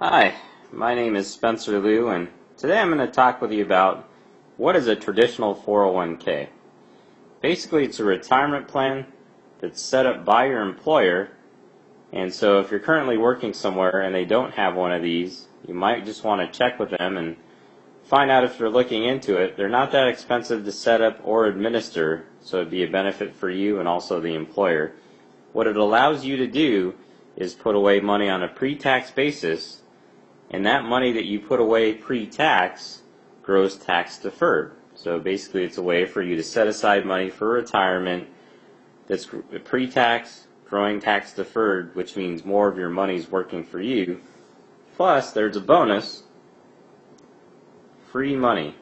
Hi, my name is Spencer Leu, and today I'm going to talk with you about what is a traditional 401k. Basically, it's a retirement plan that's set up by your employer, and so if you're currently working somewhere and they don't have one of these, you might just want to check with them and find out if they're looking into it. They're not that expensive to set up or administer, so it'd be a benefit for you and also the employer. What it allows you to do is put away money on a pre-tax basis, and that money that you put away pre-tax grows tax deferred. So basically it's a way for you to set aside money for retirement that's pre-tax, growing tax deferred, which means more of your money's working for you. Plus there's a bonus, free money.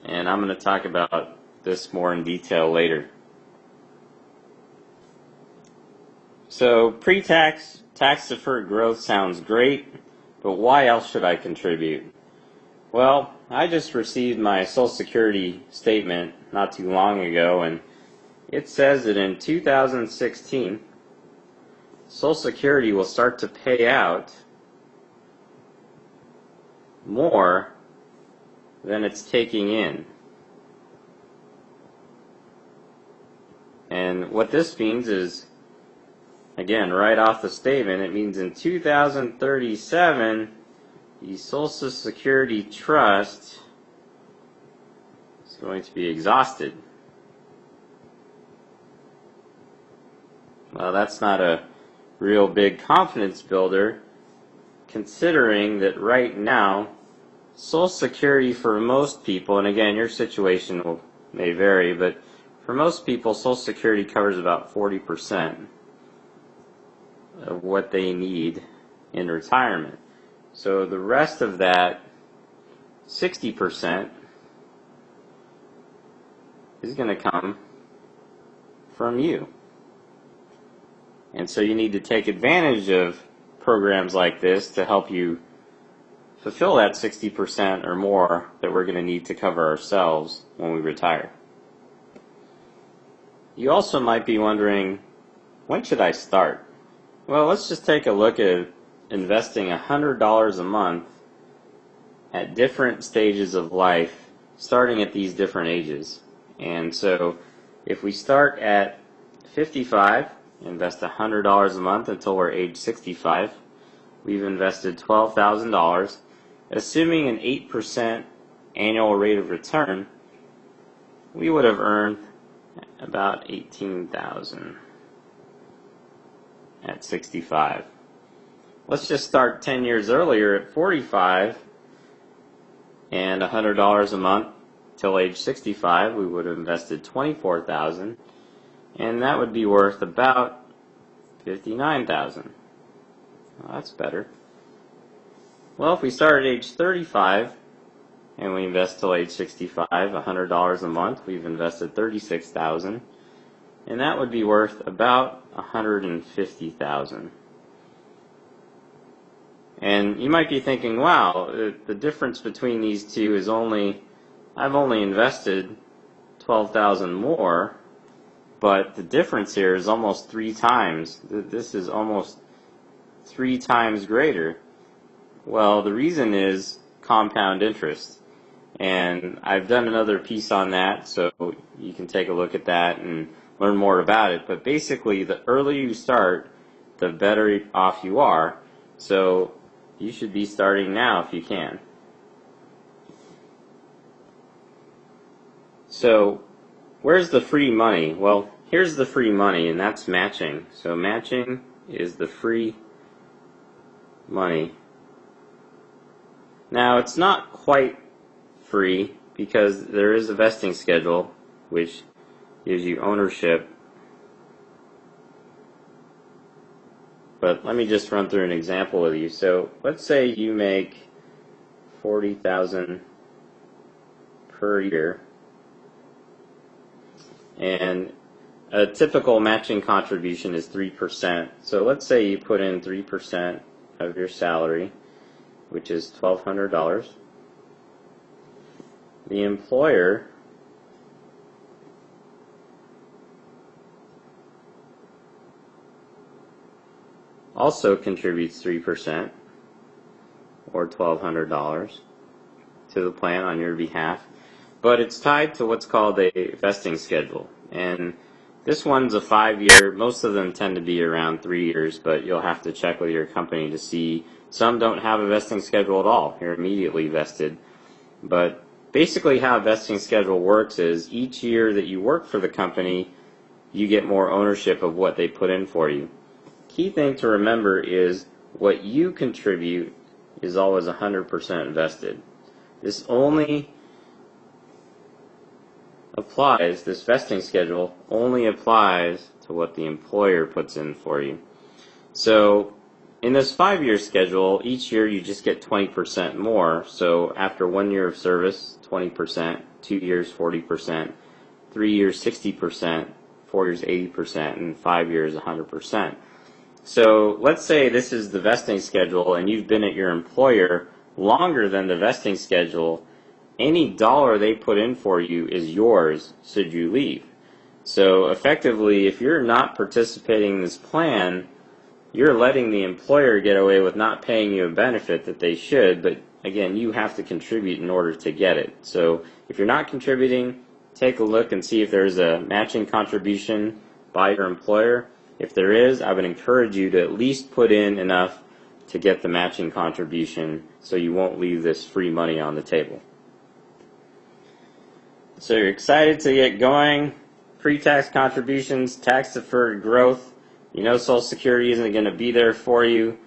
And I'm going to talk about this more in detail later. So pre-tax, tax-deferred growth sounds great, but why else should I contribute? Well, I just received my Social Security statement not too long ago, and it says that in 2016, Social Security will start to pay out more than it's taking in. And what this means is, again, right off the statement, it means in 2037, the Social Security Trust is going to be exhausted. Well, that's not a real big confidence builder, considering that right now, Social Security for most people, and again, your situation may vary, but for most people, Social Security covers about 40% of what they need in retirement. So the rest of that, 60%, is going to come from you. And so you need to take advantage of programs like this to help you fulfill that 60% or more that we're going to need to cover ourselves when we retire. You also might be wondering, when should I start? Well, let's just take a look at investing $100 a month at different stages of life, starting at these different ages. And so if we start at 55, invest $100 a month until we're age 65, we've invested $12,000. Assuming an 8% annual rate of return, we would have earned about $18,000 at 65. Let's just start 10 years earlier at 45 and $100 a month till age 65. We would have invested $24,000, and that would be worth about $59,000. Well, that's better. Well, if we start at age 35 and we invest till age 65, $100 a month, we've invested $36,000, and that would be worth about $150,000. And you might be thinking, wow, the difference between these two is I've only invested $12,000 more, but the difference here is almost 3 times. This is almost 3 times greater. Well, the reason is compound interest. And I've done another piece on that, so you can take a look at that and learn more about it. But basically, the earlier you start, the better off you are. So you should be starting now if you can. So where's the free money? Well, here's the free money, and that's matching. So matching is the free money. Now, it's not quite free because there is a vesting schedule which gives you ownership. But let me just run through an example with you. So let's say you make $40,000 per year, and a typical matching contribution is 3%. So let's say you put in 3% of your salary, which is $1,200. The employer also contributes 3% or $1,200 to the plan on your behalf, but it's tied to what's called a vesting schedule. And this one's a 5-year. Most of them tend to be around 3 years, but you'll have to check with your company to see. Some don't have a vesting schedule at all. You're immediately vested. But basically how a vesting schedule works is each year that you work for the company, you get more ownership of what they put in for you. Key thing to remember is what you contribute is always 100% vested. This only applies, this vesting schedule only applies to what the employer puts in for you. So in this 5-year schedule, each year you just get 20% more. So after 1 year of service, 20%, 2 years, 40%, 3 years, 60%, 4 years, 80%, and 5 years, 100%. So let's say this is the vesting schedule and you've been at your employer longer than the vesting schedule. Any dollar they put in for you is yours should you leave. So effectively, if you're not participating in this plan, you're letting the employer get away with not paying you a benefit that they should, but again, you have to contribute in order to get it. So if you're not contributing, take a look and see if there's a matching contribution by your employer. If there is, I would encourage you to at least put in enough to get the matching contribution so you won't leave this free money on the table. So you're excited to get going, pre-tax contributions, tax-deferred growth. You know Social Security isn't going to be there for you.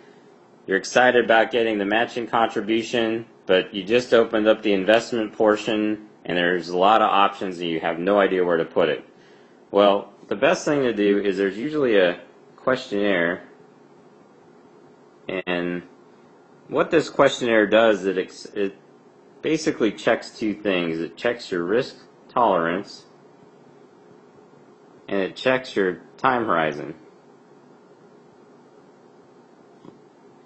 You're excited about getting the matching contribution, but you just opened up the investment portion and there's a lot of options and you have no idea where to put it. Well, the best thing to do is there's usually a questionnaire, and what this questionnaire does is it basically checks two things. It checks your risk tolerance and it checks your time horizon.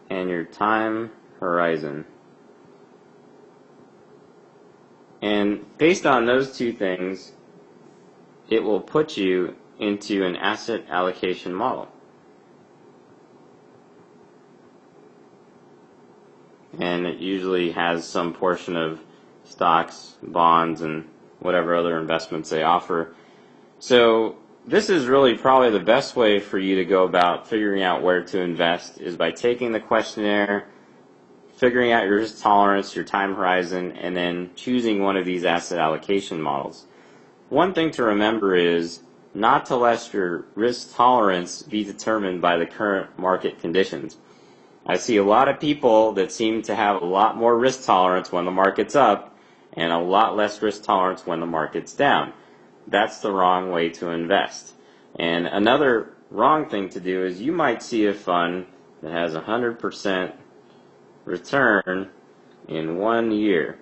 And your time horizon. And based on those two things, it will put you into an asset allocation model. And it usually has some portion of stocks, bonds, and whatever other investments they offer. So this is really probably the best way for you to go about figuring out where to invest is by taking the questionnaire, figuring out your risk tolerance, your time horizon, and then choosing one of these asset allocation models. One thing to remember is not to let your risk tolerance be determined by the current market conditions. I see a lot of people that seem to have a lot more risk tolerance when the market's up and a lot less risk tolerance when the market's down. That's the wrong way to invest. And another wrong thing to do is you might see a fund that has 100% return in 1 year.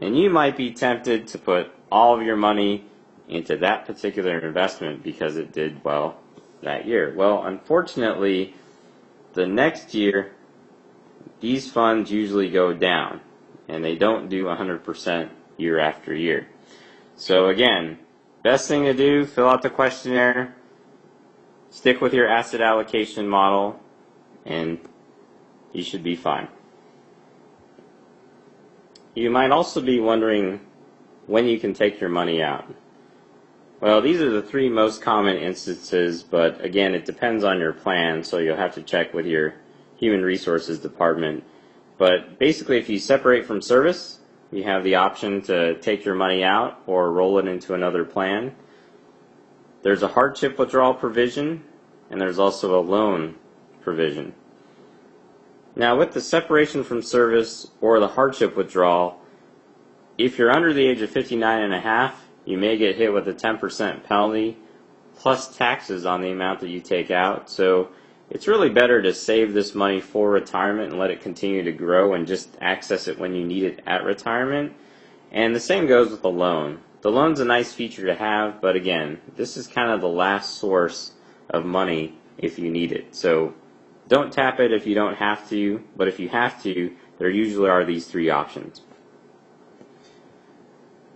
And you might be tempted to put all of your money into that particular investment because it did well that year. Well, unfortunately, the next year, these funds usually go down, and they don't do 100% year after year. So again, best thing to do, fill out the questionnaire, stick with your asset allocation model, and you should be fine. You might also be wondering when you can take your money out. Well, these are the 3 most common instances, but again, it depends on your plan, so you'll have to check with your human resources department. But basically, if you separate from service, you have the option to take your money out or roll it into another plan. There's a hardship withdrawal provision, and there's also a loan provision. Now, with the separation from service or the hardship withdrawal, if you're under the age of 59 and a half, you may get hit with a 10% penalty plus taxes on the amount that you take out. So it's really better to save this money for retirement and let it continue to grow and just access it when you need it at retirement. And the same goes with the loan. The loan's a nice feature to have, but again, this is kind of the last source of money if you need it. So don't tap it if you don't have to, but if you have to, there usually are these 3 options.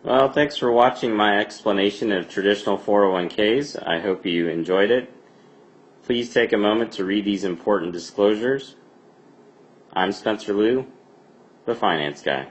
Well, thanks for watching my explanation of traditional 401ks. I hope you enjoyed it. Please take a moment to read these important disclosures. I'm Spencer Leu, the Finance Guy.